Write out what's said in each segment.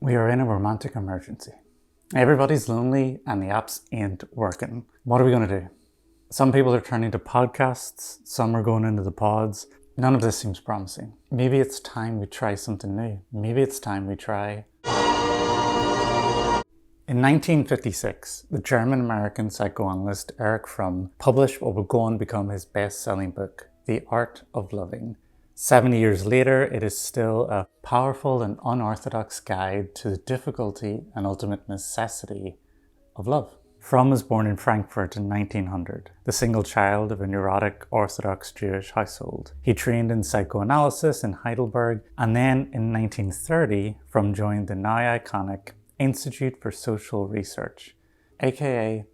We are in a romantic emergency. Everybody's lonely and the apps ain't working. What are we going to do? Some people are turning to podcasts, some are going into the pods. None of this seems promising. Maybe it's time we try something new. Maybe it's time we try. In 1956, the German-American psychoanalyst Erich Fromm published what would go on to become his best-selling book, The Art of Loving. 70 years later, it is still a powerful and unorthodox guide to the difficulty and ultimate necessity of love. Fromm was born in Frankfurt in 1900, the single child of a neurotic Orthodox Jewish household. He trained in psychoanalysis in Heidelberg, and then in 1930, Fromm joined the now iconic Institute for Social Research, aka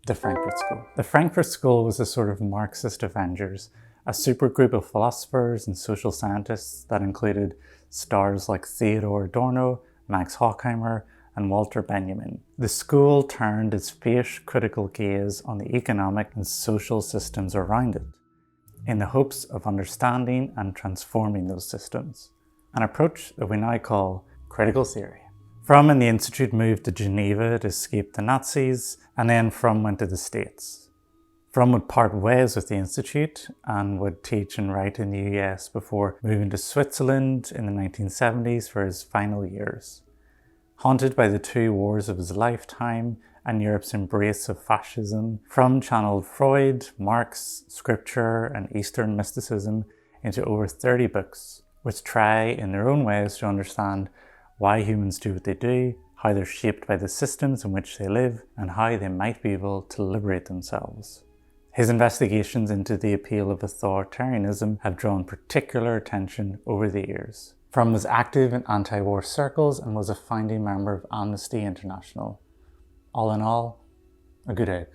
the Frankfurt School. The Frankfurt School was a sort of Marxist Avengers, a supergroup of philosophers and social scientists that included stars like Theodor Adorno, Max Horkheimer, and Walter Benjamin. The school turned its fierce critical gaze on the economic and social systems around it, in the hopes of understanding and transforming those systems, an approach that we now call critical theory. Fromm and the Institute moved to Geneva to escape the Nazis, and then Fromm went to the States. Fromm would part ways with the Institute and would teach and write in the US before moving to Switzerland in the 1970s for his final years. Haunted by the two wars of his lifetime and Europe's embrace of fascism, Fromm channeled Freud, Marx, scripture, and Eastern mysticism into over 30 books, which try in their own ways to understand why humans do what they do, how they're shaped by the systems in which they live, and how they might be able to liberate themselves. His investigations into the appeal of authoritarianism have drawn particular attention over the years. Fromm was active in anti-war circles and was a founding member of Amnesty International. All in all, a good egg.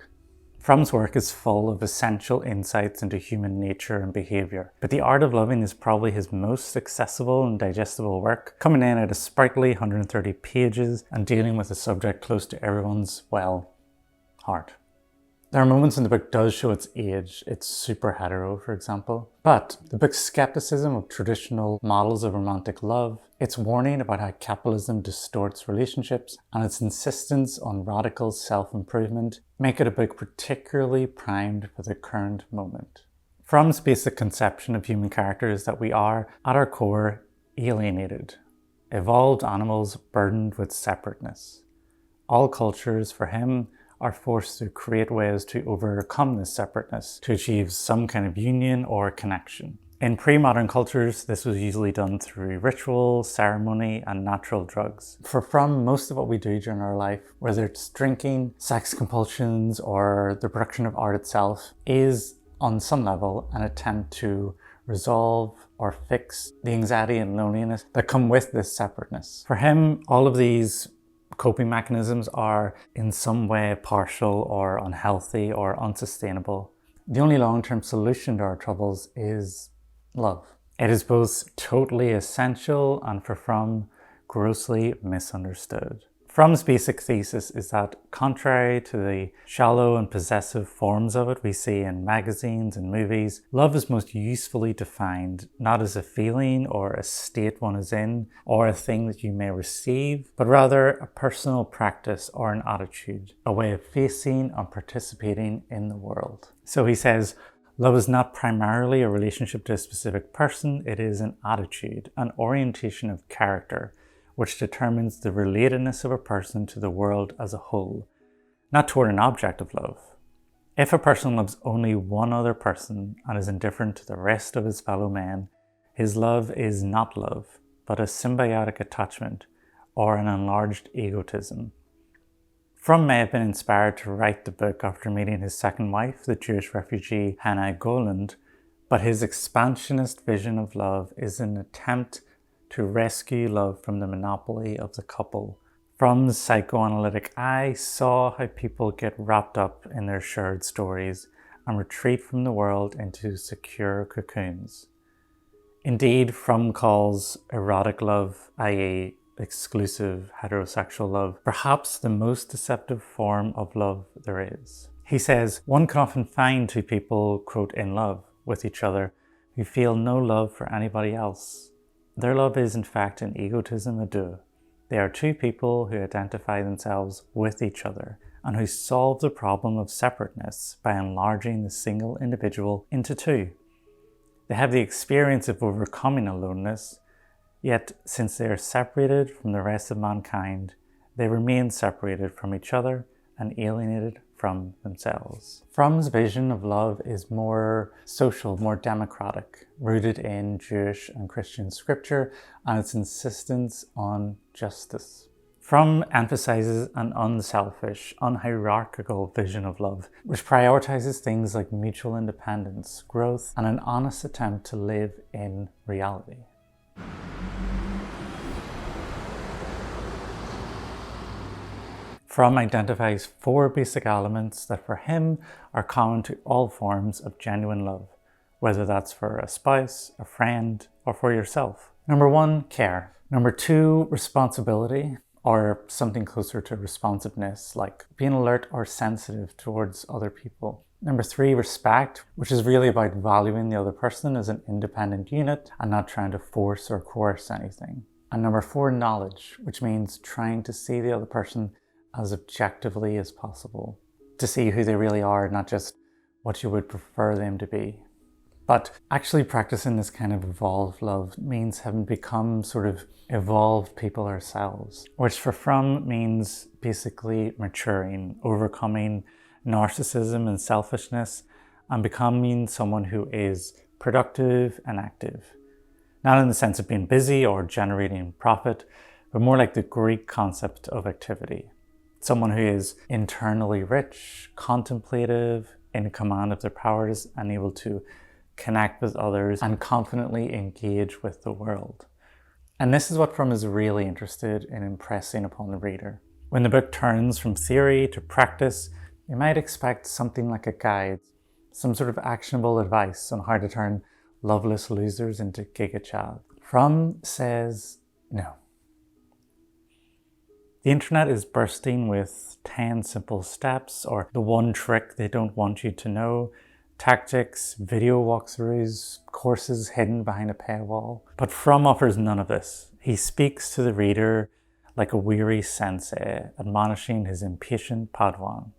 Fromm's work is full of essential insights into human nature and behaviour, but The Art of Loving is probably his most accessible and digestible work, coming in at a sprightly 130 pages and dealing with a subject close to everyone's, well, heart. There are moments when the book does show its age. It's super hetero, for example. But the book's skepticism of traditional models of romantic love, its warning about how capitalism distorts relationships, and its insistence on radical self-improvement make it a book particularly primed for the current moment. Fromm's basic conception of human character is that we are, at our core, alienated, evolved animals burdened with separateness. All cultures, for him, are forced to create ways to overcome this separateness, to achieve some kind of union or connection. In pre-modern cultures, this was usually done through ritual, ceremony, and natural drugs. For Fromm, most of what we do during our life, whether it's drinking, sex compulsions, or the production of art itself, is, on some level, an attempt to resolve or fix the anxiety and loneliness that come with this separateness. For him, all of these coping mechanisms are in some way partial or unhealthy or unsustainable. The only long-term solution to our troubles is love. It is both totally essential and, for Fromm, grossly misunderstood. Fromm's basic thesis is that, contrary to the shallow and possessive forms of it we see in magazines and movies, love is most usefully defined not as a feeling or a state one is in, or a thing that you may receive, but rather a personal practice or an attitude, a way of facing and participating in the world. So he says, love is not primarily a relationship to a specific person, it is an attitude, an orientation of character, which determines the relatedness of a person to the world as a whole, not toward an object of love. If a person loves only one other person and is indifferent to the rest of his fellow men, his love is not love, but a symbiotic attachment or an enlarged egotism. Fromm may have been inspired to write the book after meeting his second wife, the Jewish refugee Hannah Goland, but his expansionist vision of love is an attempt to rescue love from the monopoly of the couple. Fromm's psychoanalytic eye saw how people get wrapped up in their shared stories and retreat from the world into secure cocoons. Indeed, Fromm calls erotic love, i.e. exclusive heterosexual love, perhaps the most deceptive form of love there is. He says, one can often find two people, quote, in love with each other who feel no love for anybody else. Their love is, in fact, an egotism à deux, They are two people who identify themselves with each other and who solve the problem of separateness by enlarging the single individual into two. They have the experience of overcoming aloneness, yet since they are separated from the rest of mankind, they remain separated from each other and alienated from themselves. Fromm's vision of love is more social, more democratic, rooted in Jewish and Christian scripture and its insistence on justice. Fromm emphasizes an unselfish, unhierarchical vision of love, which prioritizes things like mutual independence, growth, and an honest attempt to live in reality. Fromm identifies 4 basic elements that for him are common to all forms of genuine love, whether that's for a spouse, a friend, or for yourself. Number 1, care. Number 2, responsibility, or something closer to responsiveness, like being alert or sensitive towards other people. Number 3, respect, which is really about valuing the other person as an independent unit and not trying to force or coerce anything. And number 4, knowledge, which means trying to see the other person as objectively as possible, to see who they really are, not just what you would prefer them to be. But actually practicing this kind of evolved love means having become sort of evolved people ourselves, which for Fromm means basically maturing, overcoming narcissism and selfishness, and becoming someone who is productive and active. Not in the sense of being busy or generating profit, but more like the Greek concept of activity. Someone who is internally rich, contemplative, in command of their powers, and able to connect with others and confidently engage with the world. And this is what Fromm is really interested in impressing upon the reader. When the book turns from theory to practice, you might expect something like a guide, some sort of actionable advice on how to turn loveless losers into giga-chads. Fromm says no. The internet is bursting with 10 simple steps, or the one trick they don't want you to know, tactics, video walkthroughs, courses hidden behind a paywall. But Fromm offers none of this. He speaks to the reader like a weary sensei, admonishing his impatient Padawan.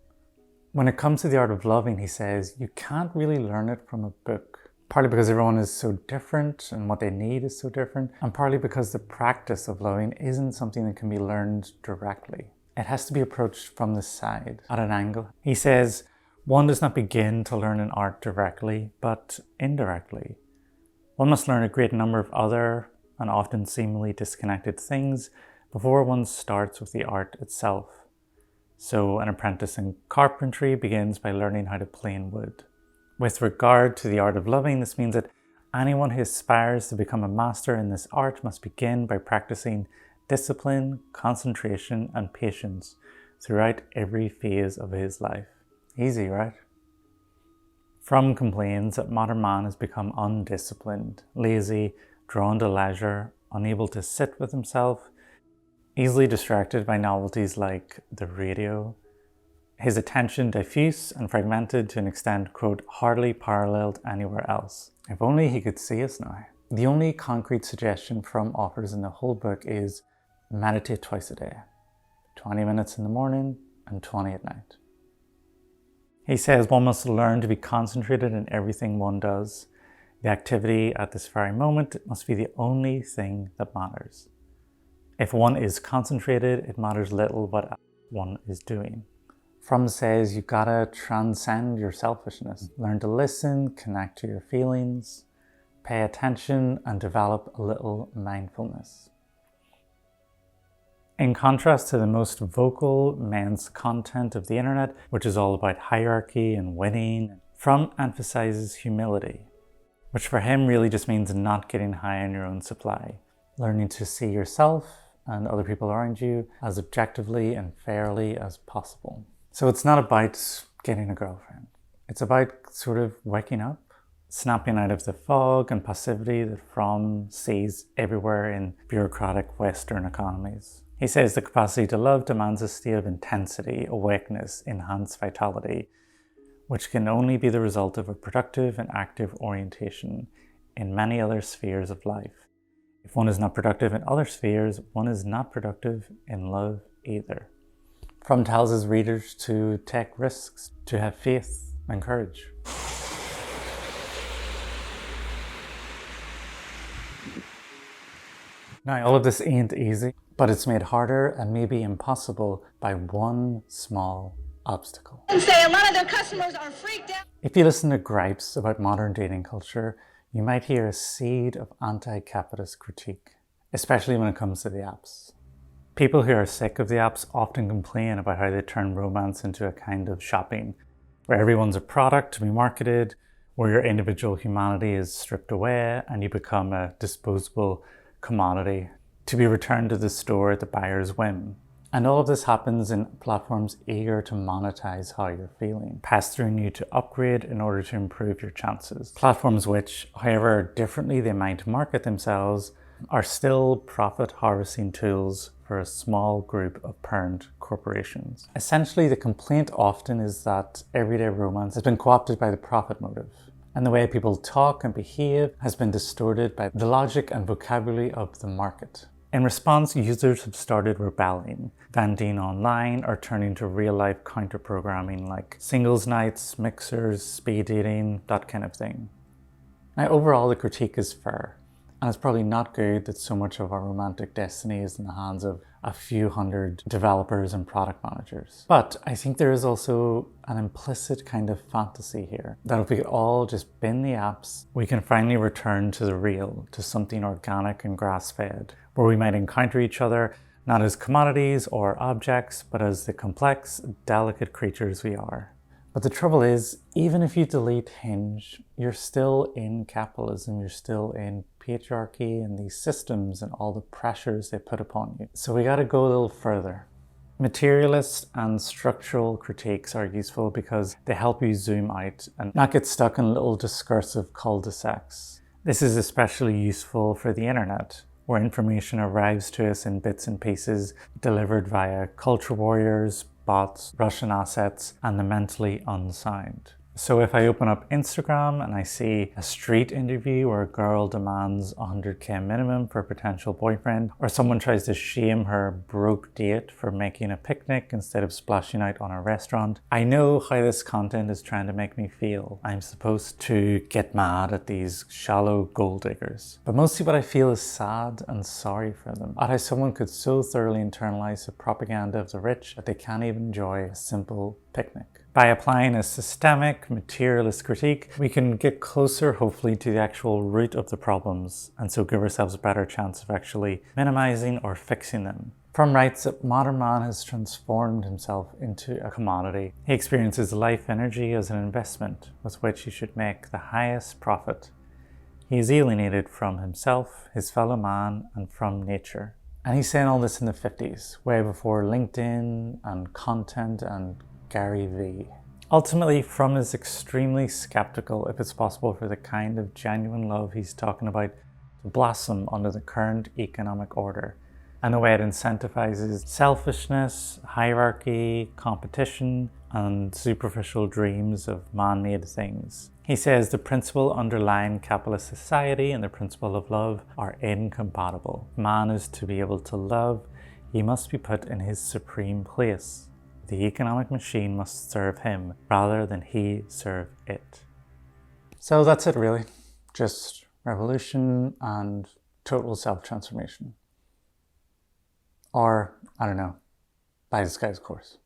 When it comes to the art of loving, he says, you can't really learn it from a book. Partly because everyone is so different and what they need is so different, and partly because the practice of loving isn't something that can be learned directly. It has to be approached from the side, at an angle. He says, one does not begin to learn an art directly, but indirectly. One must learn a great number of other and often seemingly disconnected things before one starts with the art itself. So an apprentice in carpentry begins by learning how to plane wood. With regard to the art of loving, this means that anyone who aspires to become a master in this art must begin by practicing discipline, concentration, and patience throughout every phase of his life. Easy, right? Fromm complains that modern man has become undisciplined, lazy, drawn to leisure, unable to sit with himself, easily distracted by novelties like the radio, his attention diffuse and fragmented to an extent, quote, hardly paralleled anywhere else. If only he could see us now. The only concrete suggestion Fromm offers in the whole book is meditate twice a day. 20 minutes in the morning and 20 at night. He says one must learn to be concentrated in everything one does. The activity at this very moment must be the only thing that matters. If one is concentrated, it matters little what one is doing. Fromm says you gotta transcend your selfishness. Learn to listen, connect to your feelings, pay attention, and develop a little mindfulness. In contrast to the most vocal men's content of the internet, which is all about hierarchy and winning, Fromm emphasizes humility, which for him really just means not getting high on your own supply. Learning to see yourself and other people around you as objectively and fairly as possible. So it's not about getting a girlfriend. It's about sort of waking up, snapping out of the fog and passivity that Fromm sees everywhere in bureaucratic Western economies. He says the capacity to love demands a state of intensity, awakeness, enhanced vitality, which can only be the result of a productive and active orientation in many other spheres of life, If one is not productive in other spheres, one is not productive in love either. Fromm tells his readers to take risks, to have faith and courage. Now, all of this ain't easy, but it's made harder and maybe impossible by one small obstacle. And say a lot of their customers are freaked out. If you listen to gripes about modern dating culture, you might hear a seed of anti-capitalist critique, especially when it comes to the apps. People who are sick of the apps often complain about how they turn romance into a kind of shopping, where everyone's a product to be marketed, where your individual humanity is stripped away and you become a disposable commodity to be returned to the store at the buyer's whim. And all of this happens in platforms eager to monetize how you're feeling, pestering you to upgrade in order to improve your chances. Platforms which, however differently they might market themselves, are still profit harvesting tools for a small group of parent corporations. Essentially, the complaint often is that everyday romance has been co-opted by the profit motive, and the way people talk and behave has been distorted by the logic and vocabulary of the market. In response, users have started rebelling, venting online or turning to real-life counter-programming like singles nights, mixers, speed dating, that kind of thing. Now, overall, the critique is fair, and it's probably not good that so much of our romantic destiny is in the hands of a few hundred developers and product managers. But I think there is also an implicit kind of fantasy here, that if we could all just bin the apps, we can finally return to the real, to something organic and grass-fed, where we might encounter each other not as commodities or objects, but as the complex, delicate creatures we are. But the trouble is, even if you delete Hinge, you're still in capitalism, you're still in patriarchy and these systems and all the pressures they put upon you. So we gotta go a little further. Materialist and structural critiques are useful because they help you zoom out and not get stuck in little discursive cul-de-sacs. This is especially useful for the internet, where information arrives to us in bits and pieces delivered via culture warriors, bots, Russian assets, and the mentally unsound. So if I open up Instagram and I see a street interview where a girl demands 100k minimum for a potential boyfriend, or someone tries to shame her broke date for making a picnic instead of splashing out on a restaurant, I know how this content is trying to make me feel. I'm supposed to get mad at these shallow gold diggers. But mostly what I feel is sad and sorry for them, at how someone could so thoroughly internalize the propaganda of the rich that they can't even enjoy a simple picnic. By applying a systemic, materialist critique, we can get closer, hopefully, to the actual root of the problems, and so give ourselves a better chance of actually minimizing or fixing them. Fromm writes that modern man has transformed himself into a commodity. He experiences life energy as an investment with which he should make the highest profit. He is alienated from himself, his fellow man, and from nature. And he's saying all this in the 50s, way before LinkedIn and content and Gary Vee. Ultimately, Fromm is extremely skeptical if it's possible for the kind of genuine love he's talking about to blossom under the current economic order, and the way it incentivizes selfishness, hierarchy, competition, and superficial dreams of man-made things. He says the principle underlying capitalist society and the principle of love are incompatible. If man is to be able to love, he must be put in his supreme place. The economic machine must serve him rather than he serve it. So that's it really. Just revolution and total self-transformation. Or, I don't know, by this guy's course.